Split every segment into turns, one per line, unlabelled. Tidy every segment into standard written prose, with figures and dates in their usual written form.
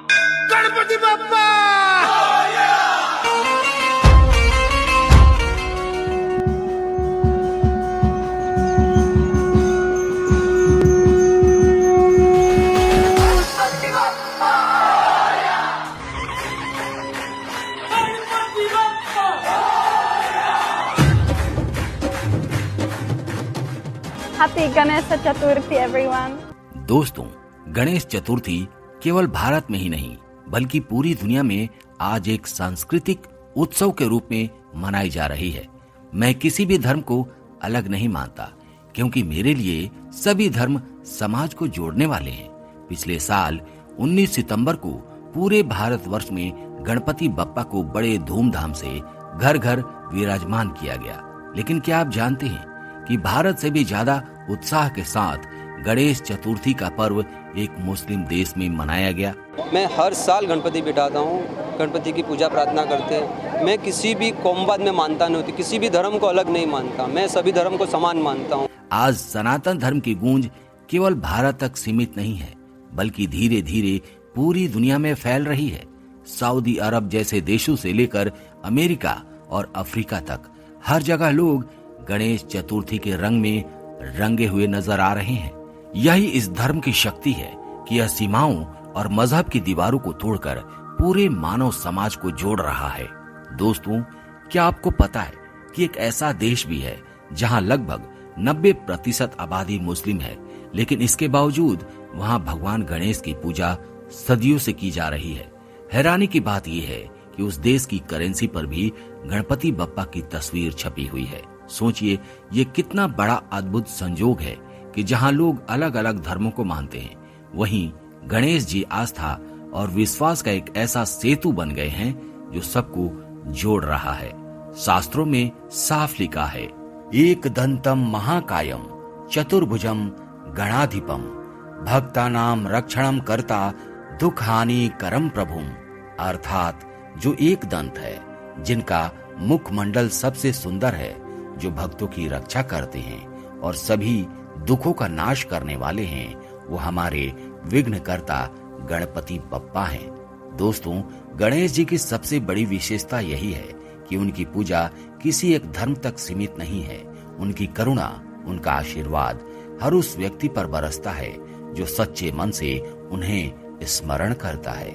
Ganpati Bappa.
Happy Ganesh Chaturthi everyone।
दोस्तों, गणेश चतुर्थी केवल भारत में ही नहीं बल्कि पूरी दुनिया में आज एक सांस्कृतिक उत्सव के रूप में मनाई जा रही है। मैं किसी भी धर्म को अलग नहीं मानता क्योंकि मेरे लिए सभी धर्म समाज को जोड़ने वाले हैं। पिछले साल 19 सितंबर को पूरे भारतवर्ष में गणपति बप्पा को बड़े धूमधाम से घर घर विराजमान किया गया। लेकिन क्या आप जानते हैं कि भारत से भी ज्यादा उत्साह के साथ गणेश चतुर्थी का पर्व एक मुस्लिम देश में मनाया गया।
मैं हर साल गणपति बिठाता हूँ, गणपति की पूजा प्रार्थना करते हैं। मैं किसी भी कौमवाद में मानता नहीं होती, किसी भी धर्म को अलग नहीं मानता, मैं सभी धर्म को समान मानता हूँ।
आज सनातन धर्म की गूंज केवल भारत तक सीमित नहीं है बल्कि धीरे धीरे पूरी दुनिया में फैल रही है। सऊदी अरब जैसे देशों से लेकर अमेरिका और अफ्रीका तक हर जगह लोग गणेश चतुर्थी के रंग में रंगे हुए नजर आ रहे हैं। यही इस धर्म की शक्ति है कि यह सीमाओं और मजहब की दीवारों को तोड़कर पूरे मानव समाज को जोड़ रहा है। दोस्तों, क्या आपको पता है कि एक ऐसा देश भी है जहां लगभग 90% आबादी मुस्लिम है, लेकिन इसके बावजूद वहां भगवान गणेश की पूजा सदियों से की जा रही है। हैरानी की बात यह है कि उस देश की करेंसी पर भी गणपति बप्पा की तस्वीर छपी हुई है। सोचिए, ये कितना बड़ा अद्भुत संजोग है कि जहां लोग अलग अलग धर्मों को मानते हैं, वहीं गणेश जी आस्था और विश्वास का एक ऐसा सेतु बन गए हैं जो सबको जोड़ रहा है। शास्त्रों में साफ लिखा है, एक दंतम महाकायम चतुर्भुजम गणाधिपम भक्तानाम रक्षणम करता दुख हानि करम प्रभुम। अर्थात जो एक दंत है, जिनका मुखमंडल सबसे सुंदर है, जो भक्तों की रक्षा करते हैं और सभी दुखों का नाश करने वाले हैं, वो हमारे विघ्नकर्ता गणपति बप्पा हैं। दोस्तों, गणेश जी की सबसे बड़ी विशेषता यही है कि उनकी पूजा किसी एक धर्म तक सीमित नहीं है। उनकी करुणा, उनका आशीर्वाद हर उस व्यक्ति पर बरसता है जो सच्चे मन से उन्हें स्मरण करता है।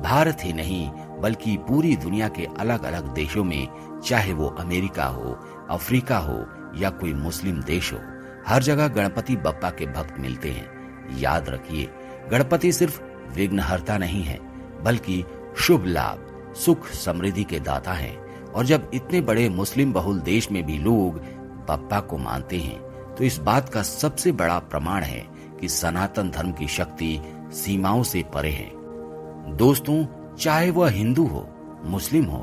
भारत ही नहीं बल्कि पूरी दुनिया के अलग अलग देशों में, चाहे वो अमेरिका हो, अफ्रीका हो या कोई मुस्लिम देश हो, हर जगह गणपति बप्पा के भक्त मिलते हैं। याद रखिए, गणपति सिर्फ विघ्नहर्ता नहीं है बल्कि शुभ लाभ, सुख, समृद्धि के दाता हैं। और जब इतने बड़े मुस्लिम बहुल देश में भी लोग बप्पा को मानते हैं, तो इस बात का सबसे बड़ा प्रमाण है कि सनातन धर्म की शक्ति सीमाओं से परे है। दोस्तों, चाहे वह हिंदू हो, मुस्लिम हो,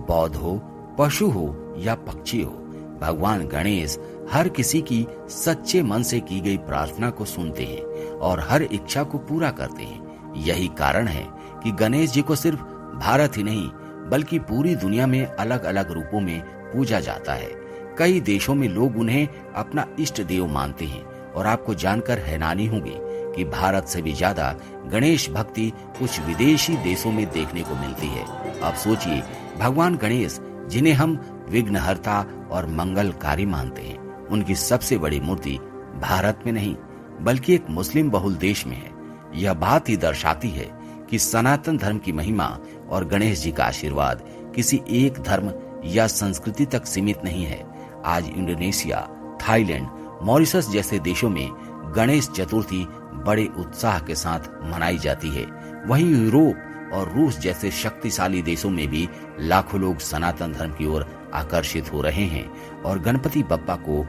बौद्ध हो, पशु हो या पक्षी हो, भगवान गणेश हर किसी की सच्चे मन से की गई प्रार्थना को सुनते हैं और हर इच्छा को पूरा करते हैं। यही कारण है कि गणेश जी को सिर्फ भारत ही नहीं बल्कि पूरी दुनिया में अलग अलग रूपों में पूजा जाता है। कई देशों में लोग उन्हें अपना इष्ट देव मानते हैं और आपको जानकर हैरानी होगी कि भारत से भी ज्यादा गणेश भक्ति कुछ विदेशी देशों में देखने को मिलती है। अब सोचिए, भगवान गणेश, जिन्हें हम विघ्नहर्ता और मंगलकारी मानते हैं, उनकी सबसे बड़ी मूर्ति भारत में नहीं बल्कि एक मुस्लिम बहुल देश में है। यह बात ही दर्शाती है कि सनातन धर्म की महिमा और गणेश जी का आशीर्वाद किसी एक धर्म या संस्कृति तक सीमित नहीं है। आज इंडोनेशिया, थाईलैंड, मॉरिशस जैसे देशों में गणेश चतुर्थी बड़े उत्साह के साथ मनाई जाती है। वहीं यूरोप और रूस जैसे शक्तिशाली देशों में भी लाखों लोग सनातन धर्म की ओर आकर्षित हो रहे हैं और गणपति बप्पा को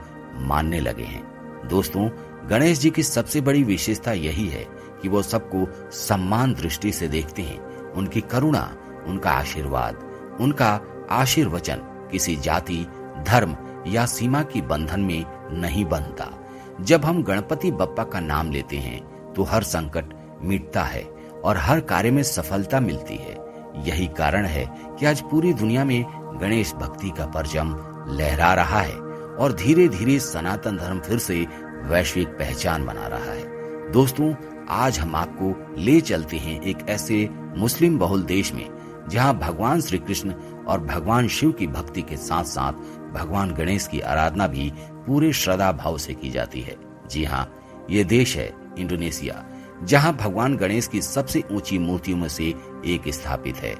मानने लगे हैं। दोस्तों, गणेश जी की सबसे बड़ी विशेषता यही है कि वो सबको सम्मान दृष्टि से देखते हैं। उनकी करुणा, उनका आशीर्वाद, उनका आशीर्वचन किसी जाति, धर्म या सीमा की बंधन में नहीं बंधता। जब हम गणपति बप्पा का नाम लेते हैं तो हर संकट मिटता है और हर कार्य में सफलता मिलती है। यही कारण है कि आज पूरी दुनिया में गणेश भक्ति का परचम लहरा रहा है और धीरे धीरे सनातन धर्म फिर से वैश्विक पहचान बना रहा है। दोस्तों, आज हम आपको ले चलते हैं एक ऐसे मुस्लिम बहुल देश में जहां भगवान श्री कृष्ण और भगवान शिव की भक्ति के साथ साथ भगवान गणेश की आराधना भी पूरे श्रद्धा भाव से की जाती है। जी हाँ, ये देश है इंडोनेशिया, जहां भगवान गणेश की सबसे ऊंची मूर्तियों में से एक स्थापित है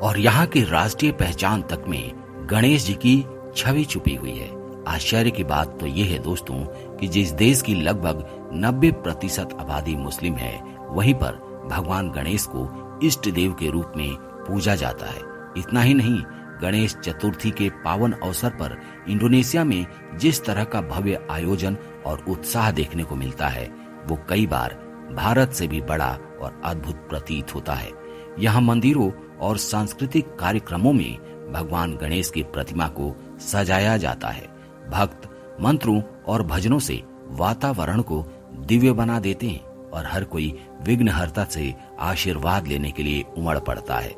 और यहाँ की राष्ट्रीय पहचान तक में गणेश जी की छवि छुपी हुई है। आश्चर्य की बात तो ये है दोस्तों कि जिस देश की लगभग 90% आबादी मुस्लिम है, वहीं पर भगवान गणेश को इष्ट देव के रूप में पूजा जाता है। इतना ही नहीं, गणेश चतुर्थी के पावन अवसर पर इंडोनेशिया में जिस तरह का भव्य आयोजन और उत्साह देखने को मिलता है, वो कई बार भारत से भी बड़ा और अद्भुत प्रतीत होता है। यहाँ मंदिरों और सांस्कृतिक कार्यक्रमों में भगवान गणेश की प्रतिमा को सजाया जाता है। भक्त मंत्रों और भजनों से वातावरण को दिव्य बना देते हैं और हर कोई विघ्नहर्ता से आशीर्वाद लेने के लिए उमड़ पड़ता है।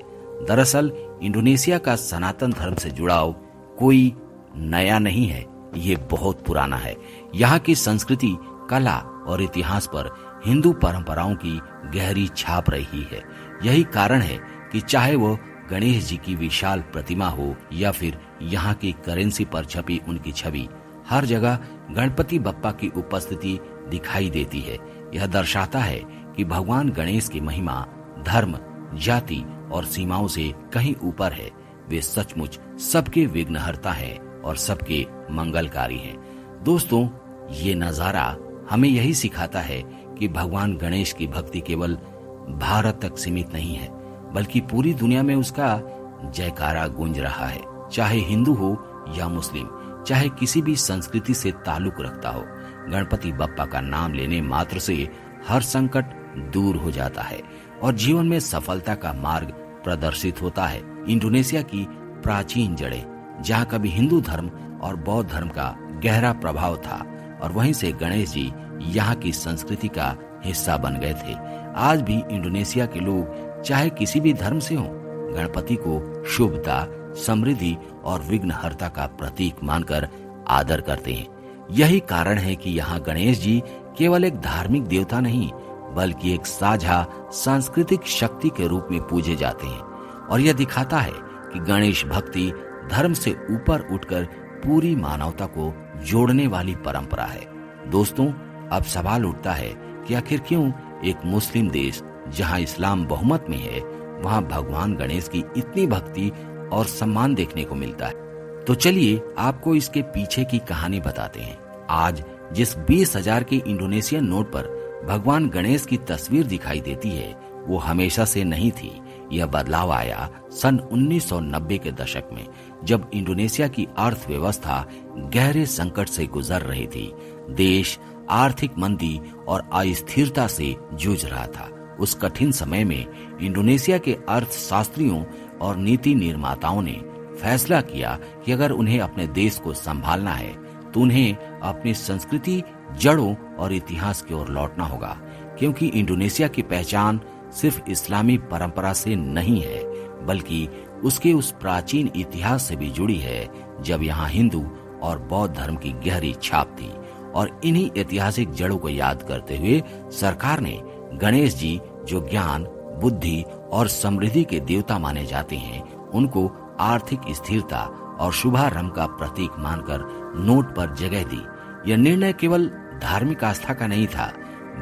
दरअसल इंडोनेशिया का सनातन धर्म से जुड़ाव कोई नया नहीं है, ये बहुत पुराना है। यहाँ की संस्कृति, कला और इतिहास पर हिंदू परंपराओं की गहरी छाप रही है। यही कारण है कि चाहे वो गणेश जी की विशाल प्रतिमा हो या फिर यहाँ की करेंसी पर छपी उनकी छवि, हर जगह गणपति बप्पा की उपस्थिति दिखाई देती है। यह दर्शाता है कि भगवान गणेश की महिमा धर्म, जाति और सीमाओं से कहीं ऊपर है। वे सचमुच सबके विघ्नहर्ता हैं और सबके मंगलकारी हैं। दोस्तों, ये नजारा हमें यही सिखाता है कि भगवान गणेश की भक्ति केवल भारत तक सीमित नहीं है, बल्कि पूरी दुनिया में उसका जयकारा गूंज रहा है। चाहे हिंदू हो या मुस्लिम, चाहे किसी भी संस्कृति से ताल्लुक रखता हो, गणपति बप्पा का नाम लेने मात्र से हर संकट दूर हो जाता है और जीवन में सफलता का मार्ग प्रदर्शित होता है। इंडोनेशिया की प्राचीन जड़ें, जहाँ कभी हिंदू धर्म और बौद्ध धर्म का गहरा प्रभाव था और वहीं से गणेश जी यहाँ की संस्कृति का हिस्सा बन गए थे। आज भी इंडोनेशिया के लोग चाहे किसी भी धर्म से हों, गणपति को शुभता, समृद्धि और विघ्नहर्ता का प्रतीक मानकर आदर करते हैं। यही कारण है कि यहाँ गणेश जी केवल एक धार्मिक देवता नहीं, बल्कि एक साझा सांस्कृतिक शक्ति के रूप में पूजे जाते हैं। और यह दिखाता है कि गणेश भक्ति धर्म से ऊपर उठकर पूरी मानवता को जोड़ने वाली परंपरा है। दोस्तों, अब सवाल उठता है कि आखिर क्यों एक मुस्लिम देश जहां इस्लाम बहुमत में है, वहां भगवान गणेश की इतनी भक्ति और सम्मान देखने को मिलता है। तो चलिए आपको इसके पीछे की कहानी बताते हैं। आज जिस 20,000 के इंडोनेशियन नोट पर भगवान गणेश की तस्वीर दिखाई देती है, वो हमेशा से नहीं थी। यह बदलाव आया सन 1990 के दशक में, जब इंडोनेशिया की अर्थव्यवस्था गहरे संकट से गुजर रही थी। देश आर्थिक मंदी और अस्थिरता से जूझ रहा था। उस कठिन समय में इंडोनेशिया के अर्थशास्त्रियों और नीति निर्माताओं ने फैसला किया कि अगर उन्हें अपने देश को संभालना है तो उन्हें अपनी संस्कृति, जड़ों और इतिहास की ओर लौटना होगा, क्योंकि इंडोनेशिया की पहचान सिर्फ इस्लामी परंपरा से नहीं है, बल्कि उसके उस प्राचीन इतिहास से भी जुड़ी है जब यहाँ हिंदू और बौद्ध धर्म की गहरी छाप थी। और इन्हीं ऐतिहासिक जड़ों को याद करते हुए सरकार ने गणेश जी, जो ज्ञान, बुद्धि और समृद्धि के देवता माने जाते हैं, उनको आर्थिक स्थिरता और शुभारंभ का प्रतीक मानकर नोट पर जगह दी। यह निर्णय केवल धार्मिक आस्था का नहीं था,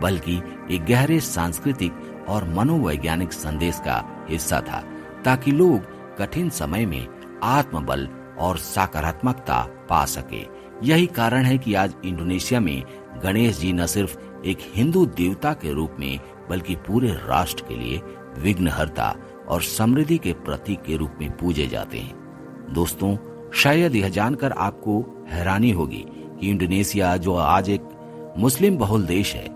बल्कि एक गहरे सांस्कृतिक और मनोवैज्ञानिक संदेश का हिस्सा था, ताकि लोग कठिन समय में आत्मबल और सकारात्मकता पा सके। यही कारण है कि आज इंडोनेशिया में गणेश जी न सिर्फ एक हिंदू देवता के रूप में, बल्कि पूरे राष्ट्र के लिए विघ्नहर्ता और समृद्धि के प्रतीक के रूप में पूजे जाते हैं। दोस्तों, शायद यह जानकर आपको हैरानी होगी कि इंडोनेशिया, जो आज एक मुस्लिम बहुल देश है,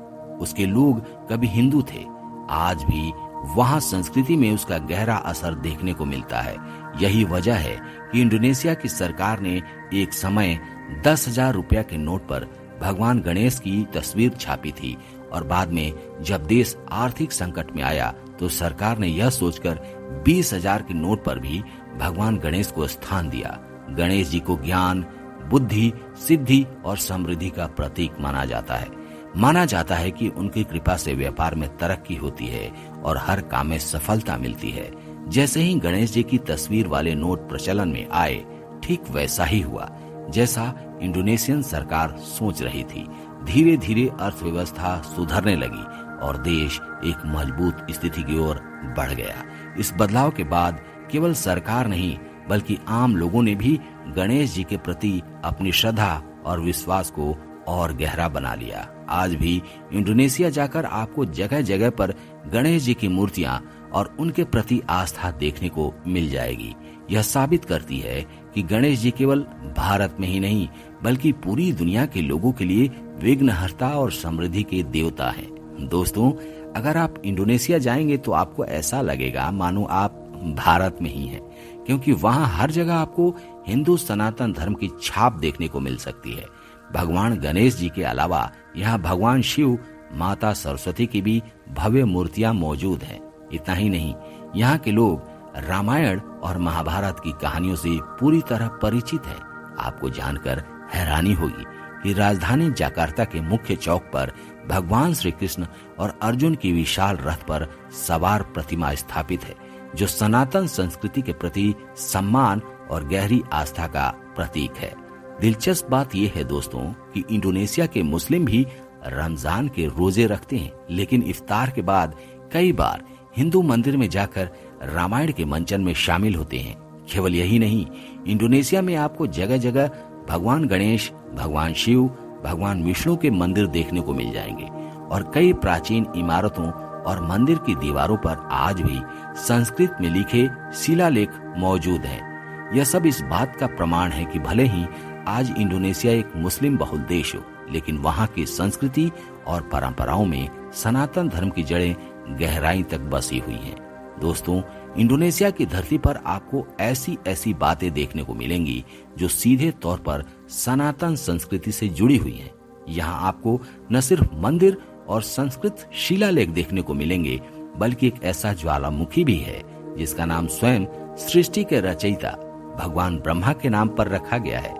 उसके लोग कभी हिंदू थे। आज भी वहां संस्कृति में उसका गहरा असर देखने को मिलता है। यही वजह है कि इंडोनेशिया की सरकार ने एक समय 10,000 रुपया के नोट पर भगवान गणेश की तस्वीर छापी थी, और बाद में जब देश आर्थिक संकट में आया तो सरकार ने यह सोचकर 20,000 के नोट पर भी भगवान गणेश को स्थान दिया। गणेश जी को ज्ञान, बुद्धि, सिद्धि और समृद्धि का प्रतीक माना जाता है। माना जाता है कि उनकी कृपा से व्यापार में तरक्की होती है और हर काम में सफलता मिलती है। जैसे ही गणेश जी की तस्वीर वाले नोट प्रचलन में आए, ठीक वैसा ही हुआ जैसा इंडोनेशियन सरकार सोच रही थी। धीरे धीरे अर्थव्यवस्था सुधरने लगी और देश एक मजबूत स्थिति की ओर बढ़ गया। इस बदलाव के बाद केवल सरकार नहीं बल्कि आम लोगों ने भी गणेश जी के प्रति अपनी श्रद्धा और विश्वास को और गहरा बना लिया। आज भी इंडोनेशिया जाकर आपको जगह जगह पर गणेश जी की मूर्तियां और उनके प्रति आस्था देखने को मिल जाएगी। यह साबित करती है कि गणेश जी केवल भारत में ही नहीं बल्कि पूरी दुनिया के लोगों के लिए विघ्नहर्ता और समृद्धि के देवता हैं। दोस्तों, अगर आप इंडोनेशिया जाएंगे तो आपको ऐसा लगेगा मानो आप भारत में ही हैं, क्योंकि वहाँ हर जगह आपको हिंदू सनातन धर्म की छाप देखने को मिल सकती है। भगवान गणेश जी के अलावा यहाँ भगवान शिव, माता सरस्वती की भी भव्य मूर्तियां मौजूद हैं। इतना ही नहीं, यहाँ के लोग रामायण और महाभारत की कहानियों से पूरी तरह परिचित हैं। आपको जानकर हैरानी होगी कि राजधानी जकार्ता के मुख्य चौक पर भगवान श्री कृष्ण और अर्जुन की विशाल रथ पर सवार प्रतिमा स्थापित है, जो सनातन संस्कृति के प्रति सम्मान और गहरी आस्था का प्रतीक है। दिलचस्प बात यह है दोस्तों कि इंडोनेशिया के मुस्लिम भी रमजान के रोजे रखते हैं, लेकिन इफ्तार के बाद कई बार हिंदू मंदिर में जाकर रामायण के मंचन में शामिल होते हैं। केवल यही नहीं, इंडोनेशिया में आपको जगह जगह भगवान गणेश, भगवान शिव, भगवान विष्णु के मंदिर देखने को मिल जाएंगे और कई प्राचीन इमारतों और मंदिर की दीवारों पर आज भी संस्कृत में लिखे शिलालेख मौजूद हैं। यह सब इस बात का प्रमाण है कि भले ही आज इंडोनेशिया एक मुस्लिम बहुल देश हो, लेकिन वहाँ की संस्कृति और परंपराओं में सनातन धर्म की जड़ें गहराई तक बसी हुई हैं। दोस्तों, इंडोनेशिया की धरती पर आपको ऐसी ऐसी बातें देखने को मिलेंगी जो सीधे तौर पर सनातन संस्कृति से जुड़ी हुई हैं। यहाँ आपको न सिर्फ मंदिर और संस्कृत शिलालेख देखने को मिलेंगे, बल्कि एक ऐसा ज्वालामुखी भी है जिसका नाम स्वयं सृष्टि के रचयिता भगवान ब्रह्मा के नाम पर रखा गया है।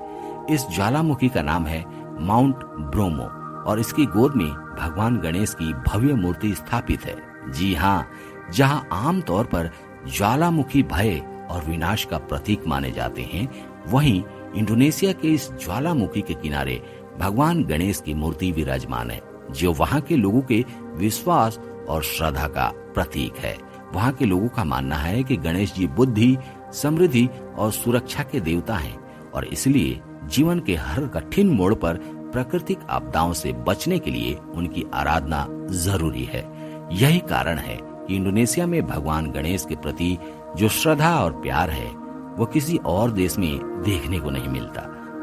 इस ज्वालामुखी का नाम है माउंट ब्रोमो और इसकी गोद में भगवान गणेश की भव्य मूर्ति स्थापित है। जी हाँ, जहाँ आमतौर पर ज्वालामुखी भय और विनाश का प्रतीक माने जाते हैं, वहीं इंडोनेशिया के इस ज्वालामुखी के किनारे भगवान गणेश की मूर्ति विराजमान है, जो वहाँ के लोगों के विश्वास और श्रद्धा का प्रतीक है। वहाँ के लोगों का मानना है कि गणेश जी बुद्धि, समृद्धि और सुरक्षा के देवता हैं और इसलिए जीवन के हर कठिन मोड़ पर प्राकृतिक आपदाओं से बचने के लिए उनकी आराधना जरूरी है। यही कारण है कि इंडोनेशिया में भगवान गणेश के प्रति जो श्रद्धा और प्यार है वो किसी और देश में देखने को नहीं मिलता।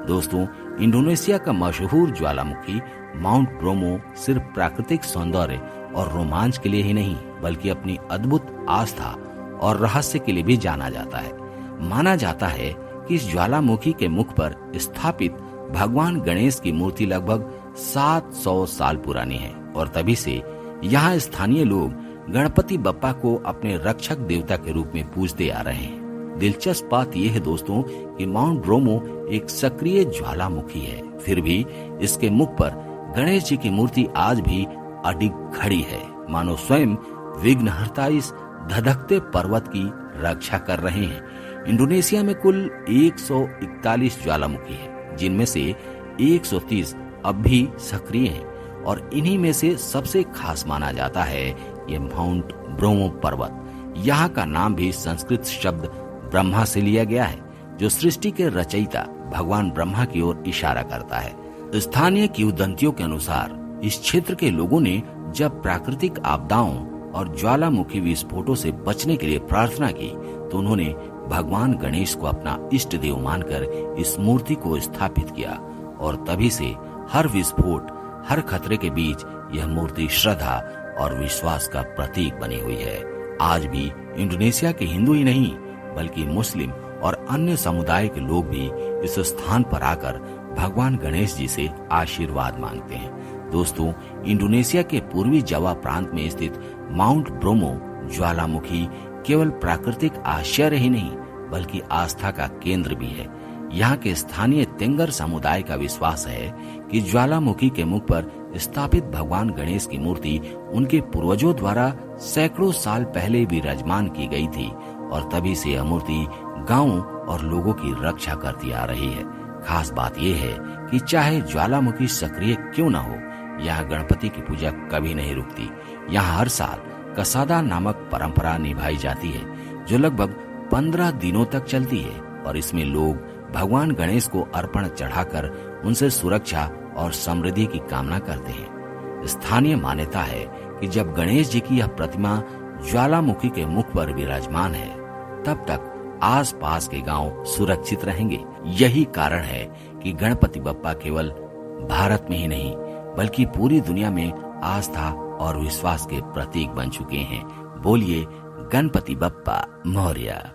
दोस्तों, इंडोनेशिया का मशहूर ज्वालामुखी माउंट ब्रोमो सिर्फ प्राकृतिक सौंदर्य और रोमांच के लिए ही नहीं बल्कि अपनी अद्भुत आस्था और रहस्य के लिए भी जाना जाता है। माना जाता है कि इस ज्वालामुखी के मुख पर स्थापित भगवान गणेश की मूर्ति लगभग 700 साल पुरानी है और तभी से यहाँ स्थानीय लोग गणपति बप्पा को अपने रक्षक देवता के रूप में पूजते आ रहे हैं। दिलचस्प बात यह है दोस्तों कि माउंट ब्रोमो एक सक्रिय ज्वालामुखी है, फिर भी इसके मुख पर गणेश जी की मूर्ति आज भी अडिग खड़ी है, मानो स्वयं विघ्नहर्ता इस धधकते पर्वत की रक्षा कर रहे हैं। इंडोनेशिया में कुल 141 ज्वालामुखी है, जिनमें से 130 अब भी सक्रिय हैं और इन्हीं में से सबसे खास माना जाता है ये माउंट ब्रोमो पर्वत। यहाँ का नाम भी संस्कृत शब्द ब्रह्मा से लिया गया है, जो सृष्टि के रचयिता भगवान ब्रह्मा की ओर इशारा करता है। स्थानीय किंवदंतियों के अनुसार इस क्षेत्र के लोगों ने जब प्राकृतिक आपदाओं और ज्वालामुखी विस्फोटों से बचने के लिए प्रार्थना की तो उन्होंने भगवान गणेश को अपना इष्ट देव मानकर इस मूर्ति को स्थापित किया और तभी से हर विस्फोट, हर खतरे के बीच यह मूर्ति श्रद्धा और विश्वास का प्रतीक बनी हुई है। आज भी इंडोनेशिया के हिंदू ही नहीं बल्कि मुस्लिम और अन्य समुदाय के लोग भी इस स्थान पर आकर भगवान गणेश जी से आशीर्वाद मांगते हैं। दोस्तों, इंडोनेशिया के पूर्वी जावा प्रांत में स्थित माउंट ब्रोमो ज्वालामुखी केवल प्राकृतिक आश्चर्य ही नहीं बल्कि आस्था का केंद्र भी है। यहाँ के स्थानीय तेंगर समुदाय का विश्वास है कि ज्वालामुखी के मुख पर स्थापित भगवान गणेश की मूर्ति उनके पूर्वजों द्वारा सैकड़ों साल पहले विराजमान की गई थी और तभी से यह मूर्ति गांवों और लोगों की रक्षा करती आ रही है। खास बात यह है कि चाहे ज्वालामुखी सक्रिय क्यों न हो, यहाँ गणपति की पूजा कभी नहीं रुकती। यहाँ हर साल कसादा नामक परंपरा निभाई जाती है जो लगभग 15 दिनों तक चलती है और इसमें लोग भगवान गणेश को अर्पण चढ़ाकर उनसे सुरक्षा और समृद्धि की कामना करते हैं। स्थानीय मान्यता है कि जब गणेश जी की यह प्रतिमा ज्वालामुखी के मुख पर विराजमान है, तब तक आसपास के गांव सुरक्षित रहेंगे। यही कारण है कि गणपति बप्पा केवल भारत में ही नहीं बल्कि पूरी दुनिया में आस्था और विश्वास के प्रतीक बन चुके हैं। बोलिए गणपति बप्पा मोरया।